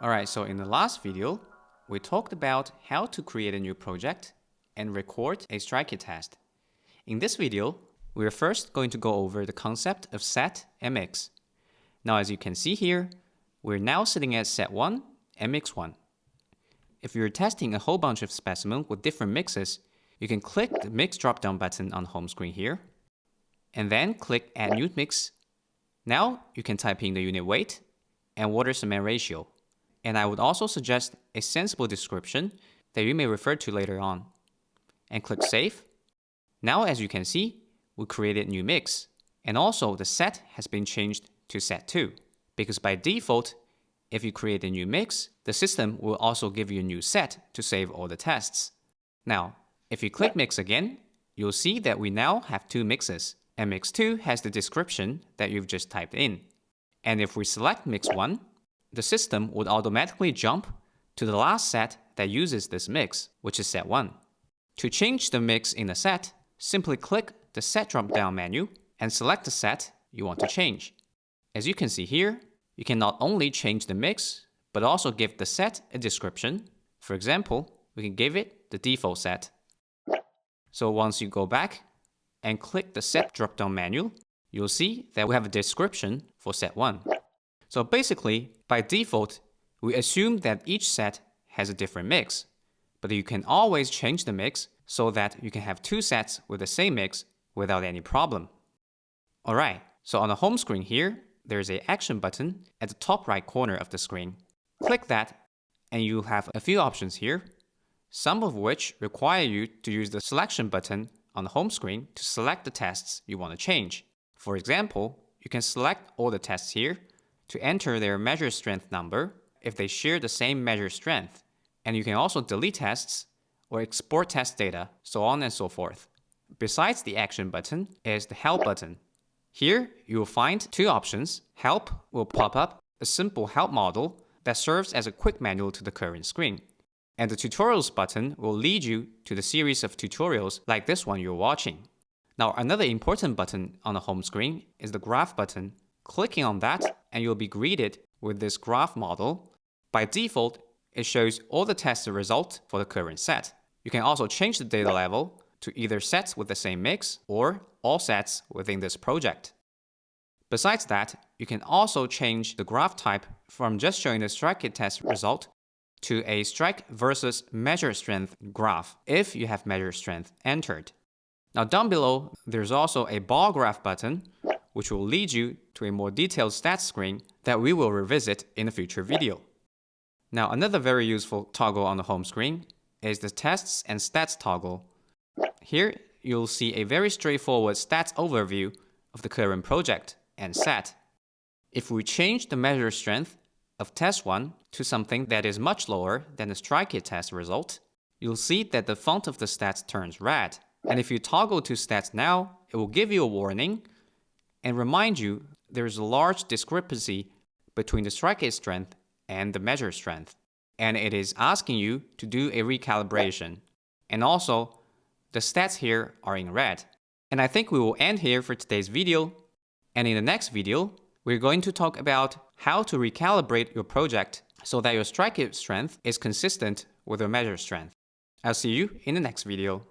Alright, so in the last video, we talked about how to create a new project and record a SoundQA test. In this video, we are first going to go over the concept of set and mix. Now as you can see here, we're now sitting at set 1 and mix 1. If you're testing a whole bunch of specimens with different mixes, you can click the mix drop-down button on the home screen here, and then click add new mix. Now you can type in the unit weight and water cement ratio. And I would also suggest a sensible description that you may refer to later on. And click save. Now as you can see, we created a new mix. And also the set has been changed to set 2. Because by default, if you create a new mix, the system will also give you a new set to save all the tests. Now, if you click mix again, you'll see that we now have 2 mixes. And mix 2 has the description that you've just typed in. And if we select mix 1, the system would automatically jump to the last set that uses this mix, which is set 1. To change the mix in the set, simply click the set drop-down menu and select the set you want to change. As you can see here, you can not only change the mix, but also give the set a description. For example, we can give it the default set. So once you go back and click the set drop-down menu, you'll see that we have a description for set 1. So basically, by default, we assume that each set has a different mix, but you can always change the mix so that you can have 2 sets with the same mix without any problem. Alright, so on the home screen here, there's an action button at the top right corner of the screen. Click that and you'll have a few options here, some of which require you to use the selection button on the home screen to select the tests you want to change. For example, you can select all the tests here to enter their measure strength number if they share the same measure strength. And you can also delete tests or export test data, so on and so forth. Besides the action button is the help button. Here you will find 2 options. Help will pop up a simple help model that serves as a quick manual to the current screen. And the tutorials button will lead you to the series of tutorials like this one you're watching. Now another important button on the home screen is the graph button. Clicking on that and you'll be greeted with this graph model. By default, it shows all the test results for the current set. You can also change the data level to either sets with the same mix or all sets within this project. Besides that, you can also change the graph type from just showing the SoundQA test result to a strike versus measure strength graph if you have measure strength entered. Now down below, there's also a bar graph button which will lead you to a more detailed stats screen that we will revisit in a future video. Now another very useful toggle on the home screen is the tests and stats toggle. Here you'll see a very straightforward stats overview of the current project and set. If we change the measure strength of test 1 to something that is much lower than the SoundQA test result, you'll see that the font of the stats turns red. And if you toggle to stats now, it will give you a warning and remind you there is a large discrepancy between the SoundQA strength and the measure strength. And it is asking you to do a recalibration. And also, the stats here are in red. And I think we will end here for today's video. And in the next video, we're going to talk about how to recalibrate your project so that your SoundQA strength is consistent with your measure strength. I'll see you in the next video.